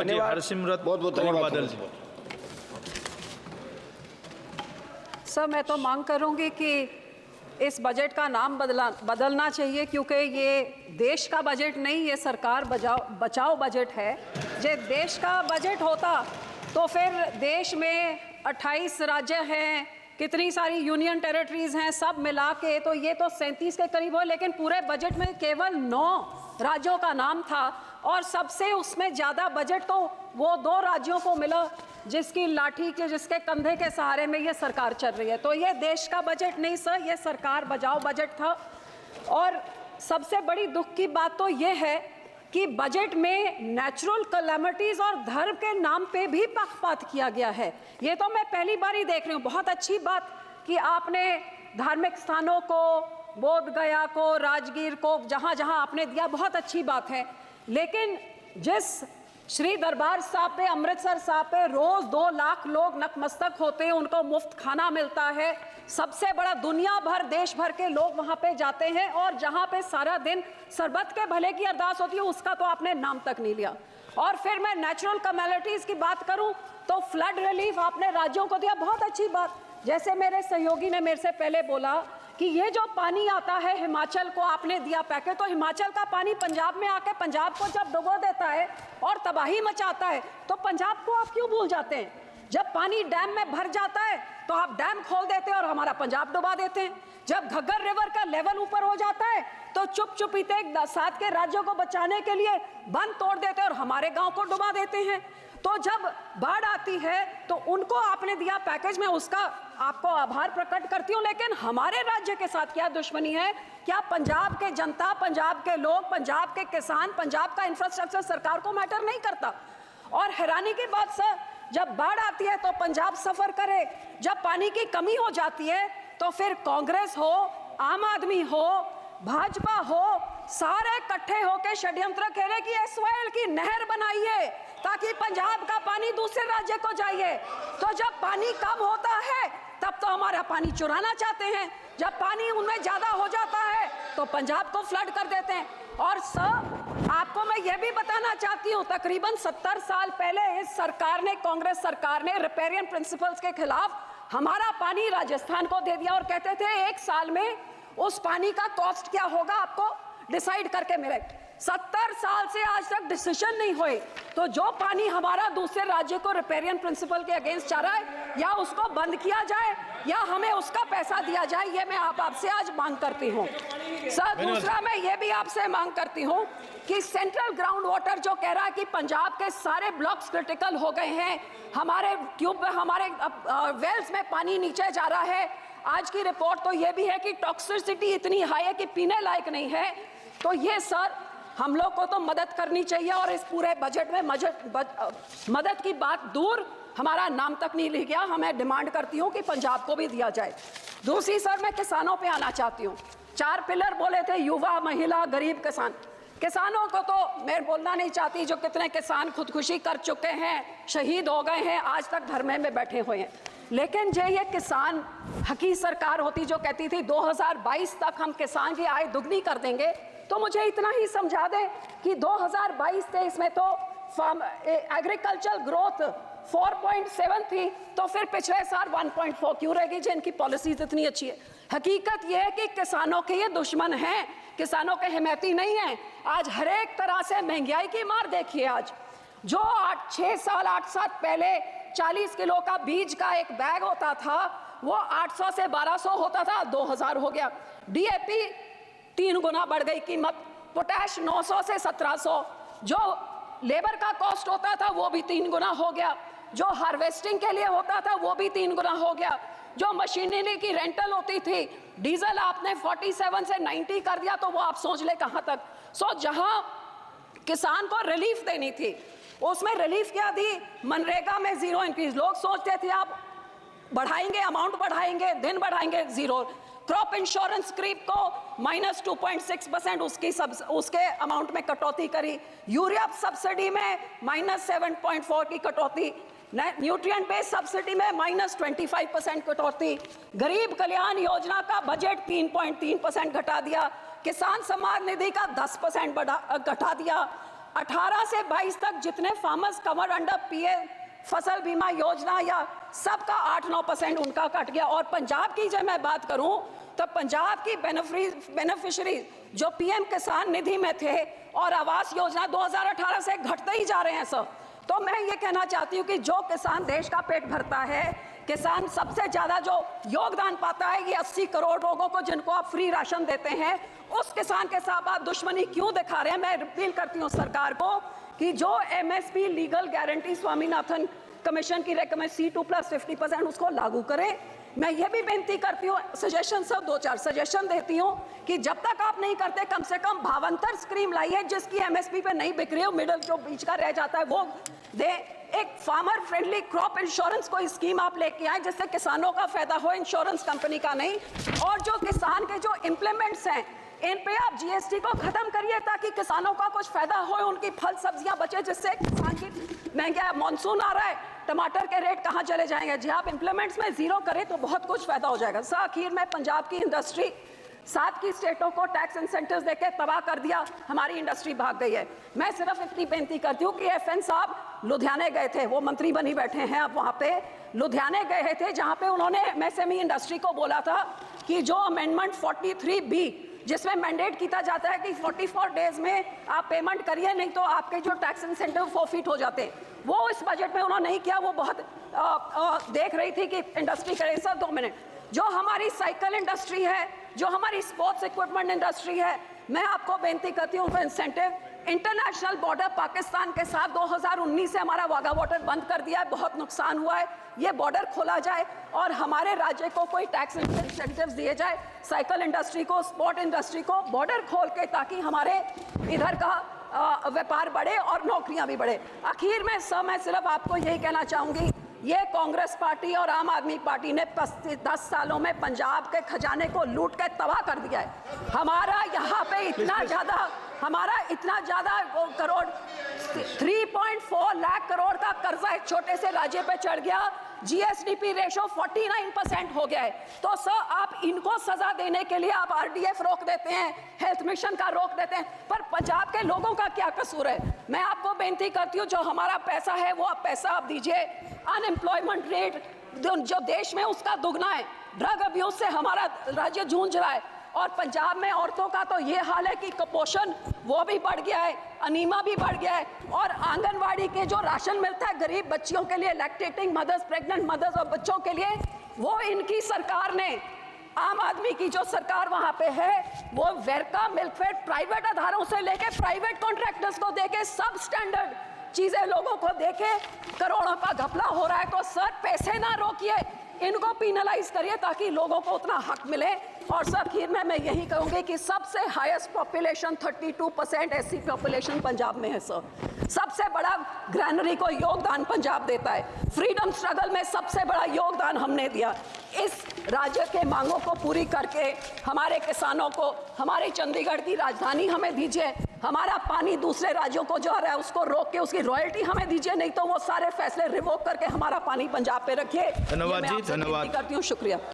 जी, हरसिमरत बहुत बहुत कौर धन्यवाद बादल जी। सर, मैं तो मांग करूंगी कि इस बजट का नाम बदलना चाहिए, क्योंकि ये देश का बजट नहीं, ये सरकार बचाओ बजट है। जो देश का बजट होता तो फिर देश में 28 राज्य हैं, कितनी सारी यूनियन टेरिटरीज हैं, सब मिला के तो ये तो 37 के करीब हो, लेकिन पूरे बजट में केवल 9 राज्यों का नाम था और सबसे उसमें ज़्यादा बजट तो वो 2 राज्यों को मिला जिसकी लाठी के, जिसके कंधे के सहारे में ये सरकार चल रही है। तो ये देश का बजट नहीं सर, ये सरकार बचाओ बजट था। और सबसे बड़ी दुख की बात तो ये है कि बजट में नेचुरल कैलेमिटीज़ और धर्म के नाम पे भी पक्षपात किया गया है। ये तो मैं पहली बार ही देख रही हूँ। बहुत अच्छी बात कि आपने धार्मिक स्थानों को, बोध गया को, राजगीर को, जहाँ जहाँ आपने दिया, बहुत अच्छी बात है। लेकिन जिस श्री दरबार साहब पे, अमृतसर साहब पे रोज 2 लाख लोग नतमस्तक होते हैं, उनको मुफ्त खाना मिलता है, सबसे बड़ा दुनिया भर, देश भर के लोग वहां पे जाते हैं, और जहां पे सारा दिन सरबत के भले की अरदास होती है, उसका तो आपने नाम तक नहीं लिया। और फिर मैं नेचुरल कैलेमिटीज की बात करूं तो फ्लड रिलीफ आपने राज्यों को दिया, बहुत अच्छी बात। जैसे मेरे सहयोगी ने मेरे से पहले बोला कि ये जो पानी आता है हिमाचल को आपने दिया पैकेज, तो हिमाचल का पानी पंजाब में आके पंजाब को जब डुबो देता है और तबाही मचाता है, तो पंजाब को आप क्यों भूल जाते हैं? जब पानी डैम में भर जाता है तो आप डैम खोल देते हैं और हमारा पंजाब डुबा देते हैं। जब घग्गर रिवर का लेवल ऊपर हो जाता है तो चुप चुपीते 7 के राज्यों को बचाने के लिए बंद तोड़ देते हैं और हमारे गांव को डुबा देते हैं। तो जब बाढ़ आती है तो उनको आपने दिया पैकेज, में उसका आपको आभार प्रकट करती हूँ, लेकिन हमारे राज्य के साथ क्या दुश्मनी है? क्या पंजाब के जनता, पंजाब के लोग, पंजाब के किसान, पंजाब का इंफ्रास्ट्रक्चर सरकार को मैटर नहीं करता? और हैरानी की बात सर, जब बाढ़ आती है तो पंजाब सफर करे, जब पानी की कमी हो जाती है तो फिर कांग्रेस हो, आम आदमी हो, भाजपा हो, सारे इकट्ठे होकर षड्यंत्र खेले कि एसवाईएल की नहर बनाइए ताकि पंजाब का पानी दूसरे राज्य को जाइए। तो जब पानी कम होता है तब तो हमारा पानी चुराना चाहते हैं, जब पानी उनमें ज्यादा हो जाता है तो पंजाब को फ्लड कर देते हैं। और सर, आपको मैं ये भी बताना चाहती हूँ, तकरीबन 70 साल पहले इस सरकार ने, कांग्रेस सरकार ने रिपेरियन प्रिंसिपल्स के खिलाफ हमारा पानी राजस्थान को दे दिया और कहते थे 1 साल में उस पानी का कॉस्ट क्या होगा आपको डिसाइड करके मिले। 70 साल से आज तक डिसीजन नहीं हुए। तो जो पानी हमारा दूसरे राज्य को रिपेरियन प्रिंसिपल के अगेंस्ट जा रहा है, या उसको बंद किया जाए या हमें उसका पैसा दिया जाए, ये मैं आपसे आज मांग करती हूँ। सर, दूसरा मैं ये भी आपसे मांग करती हूँ कि सेंट्रल ग्राउंड वाटर जो कह रहा है कि पंजाब के सारे ब्लॉक्स क्रिटिकल हो गए हैं, हमारे ट्यूब, हमारे वेल्स में पानी नीचे जा रहा है। आज की रिपोर्ट तो ये भी है कि टॉक्सिसिटी इतनी हाई है कि पीने लायक नहीं है। तो ये सर, हम लोग को तो मदद करनी चाहिए, और इस पूरे बजट में मदद की बात दूर, हमारा नाम तक नहीं लिख गया। हमें डिमांड करती हूँ कि पंजाब को भी दिया जाए। दूसरी सर, मैं किसानों पे आना चाहती हूँ। 4 पिलर बोले थे, युवा, महिला, गरीब, किसान। किसानों को तो मैं बोलना नहीं चाहती, जो कितने किसान खुदकुशी कर चुके हैं, शहीद हो गए हैं, आज तक धरने में बैठे हुए हैं। लेकिन जो ये किसान हकी सरकार होती जो कहती थी 2022 तक हम किसान की आय दुगनी कर देंगे, तो मुझे इतना ही समझा दें कि 2022-23 में तो एग्रीकल्चर ग्रोथ 4.7 थी, तो फिर पिछले साल 1.4 क्यों रहेगी जिनकी पॉलिसीज इतनी अच्छी है? हकीकत यह है कि किसानों के ये दुश्मन हैं, किसानों के हिमैती नहीं हैं। आज हर एक तरह से महंगाई की मार देखिए। आज जो 8 साल पहले 40 किलो का बीज का एक बैग होता था, वो 800 से 1200 होता था, 2000 हो गया। डीएपी 3 गुना बढ़ गई कीमत, पोटैश 900 से 1700, जो लेबर का कॉस्ट होता था वो भी 3 गुना हो गया, जो हार्वेस्टिंग के लिए होता था वो भी 3 गुना हो गया, जो मशीनरी की रेंटल होती थी, डीजल आपने 47 से 90 कर दिया, तो वो आप सोच ले कहां तक। सो जहां किसान को रिलीफ देनी थी, उसमें रिलीफ क्या दी? मनरेगा में 0 इंक्रीज। लोग सोचते थे आप बढ़ाएंगे, अमाउंट बढ़ाएंगे, दिन बढ़ाएंगे, 0। क्रॉप इंश्योरेंस क्रीप को -2.6% उसके अमाउंट में कटौती करी। यूरिया सब्सिडी में -7.4 की कटौती। न्यूट्रिएंट बेस्ड सब्सिडी में -25% कटौती। गरीब कल्याण योजना का बजट 3.3% घटा दिया। किसान सम्मान निधि का 10% घटा दिया। 18 से 22 तक जितने फार्मर्स कवर अंडर पीए फसल बीमा योजना या सबका 8-9% उनका कट गया। और पंजाब की जब मैं बात करूं तो पंजाब की बेनिफिशियरी जो पीएम किसान निधि में थे और आवास योजना 2018 से घटते ही जा रहे हैं सर। तो मैं ये कहना चाहती हूँ कि जो किसान देश का पेट भरता है, किसान सबसे ज्यादा जो योगदान पाता है, ये 80 करोड़ लोगों को जिनको आप फ्री राशन देते हैं, उस किसान के साथ आप दुश्मनी क्यों दिखा रहे हैं? मैं अपील करती हूँ सरकार को कि जो MSP legal guarantee Swaminathan commission की रेकमेंड C2+50% उसको लागू करें। मैं ये भी बेनती करती हूँ, सजेशन सब 2-4 सजेशन देती हूँ कि जब तक आप नहीं करते कम से कम भावांतर स्कीम लाइए जिसकी एमएसपी पे नहीं बिक रही हो, मिडल जो बीच का रह जाता है वो दे। एक फार्मर फ्रेंडली क्रॉप इंश्योरेंस कोई स्कीम आप लेके आए जिससे किसानों का फायदा हो, इंश्योरेंस कंपनी का नहीं। और जो किसान के जो इम्प्लीमेंट्स हैं इन पे आप जीएसटी को खत्म करिए ताकि किसानों का कुछ फायदा हो, उनकी फल सब्जियां बचे, जिससे किसान की महंगा मानसून आ रहा है, टमाटर के रेट कहां चले जाएंगे। जी आप इम्प्लीमेंट्स में जीरो करें तो बहुत कुछ फायदा हो जाएगा। सर आखिर में पंजाब की इंडस्ट्री 7 की स्टेटों को टैक्स इंसेंटिव्स देके तबाह कर दिया, हमारी इंडस्ट्री भाग गई है। मैं सिर्फ इतनी बेनती करती हूँ कि FN साहब लुधियाने गए थे, वो मंत्री बनी बैठे हैं अब वहाँ पे, लुधियाने गए थे जहाँ पे उन्होंने MSME इंडस्ट्री को बोला था कि जो अमेंडमेंट 43B जिसमें मैंडेट किया जाता है कि 44 डेज में आप पेमेंट करिए, नहीं तो आपके जो टैक्स इंसेंटिव फोरफिट हो जाते हैं, वो इस बजट में उन्होंने नहीं किया। वो बहुत देख रही थी कि इंडस्ट्री करे। सर 2 मिनट, जो हमारी साइकिल इंडस्ट्री है, जो हमारी स्पोर्ट्स इक्विपमेंट इंडस्ट्री है, मैं आपको बेनती करती हूँ इंसेंटिव इंटरनेशनल बॉर्डर पाकिस्तान के साथ 2019 से हमारा वाघा बॉर्डर बंद कर दिया है, बहुत नुकसान हुआ है। ये बॉर्डर खोला जाए और हमारे राज्य को कोई टैक्स इंसेंटिव्स दिए जाए, साइकिल इंडस्ट्री को, स्पोर्ट इंडस्ट्री को बॉर्डर खोल के, ताकि हमारे इधर का व्यापार बढ़े और नौकरियां भी बढ़े। आखिर में सर मैं सिर्फ आपको यही कहना चाहूँगी, ये कांग्रेस पार्टी और आम आदमी पार्टी ने 10 सालों में पंजाब के खजाने को लूट के तबाह कर दिया है। हमारा यहाँ पे इतना ज़्यादा करोड़ 3.4 लाख करोड़ का कर्जा एक छोटे से राज्य पे चढ़ गया, GSDP रेशो 49% हो गया है। तो सर आप इनको सजा देने के लिए आप RDF रोक देते हैं, हेल्थ मिशन का रोक देते हैं, पर पंजाब के लोगों का क्या कसूर है? मैं आपको बेनती करती हूँ, जो हमारा पैसा है वो पैसा आप दीजिए। अनएम्प्लॉयमेंट रेट जो देश में उसका दुगना है, ड्रग अब्यूज से हमारा राज्य जूझ रहा है, और पंजाब में औरतों का तो ये हाल है कि कुपोषण वो भी बढ़ गया है, अनीमा भी बढ़ गया है, और आंगनवाड़ी के जो राशन मिलता है गरीब बच्चियों के लिए, लैक्टेटिंग मदर्स, प्रेग्नेंट मदर्स और बच्चों के लिए, वो इनकी सरकार ने, आम आदमी की जो सरकार वहां पे है, वो वेरका मिल्कफेड प्राइवेट आधारों से लेके प्राइवेट कॉन्ट्रैक्टर्स को देके सब स्टैंडर्ड चीजें लोगों को देके करोड़ों का घपला हो रहा है। तो सर पैसे ना रोकिए, इनको पिनलाइज करिए ताकि लोगों को उतना हक मिले। और सर आखिर में मैं यही कहूंगी कि सबसे highest population 32% SC population Punjab में है सर। सबसे बड़ा ग्रैनरी को योगदान पंजाब देता है। फ्रीडम स्ट्रगल में सबसे बड़ा योगदान हमने दिया। इस राज्य के मांगों को पूरी करके हमारे किसानों को हमारी चंडीगढ़ की राजधानी हमें दीजिए, हमारा पानी दूसरे राज्यों को जो आ रहा है उसको रोक के उसकी रॉयल्टी हमें दीजिए, नहीं तो वो सारे फैसले रिवोक करके हमारा पानी पंजाब पे रखिए। धन्यवाद जी, धन्यवाद करती हूँ, शुक्रिया।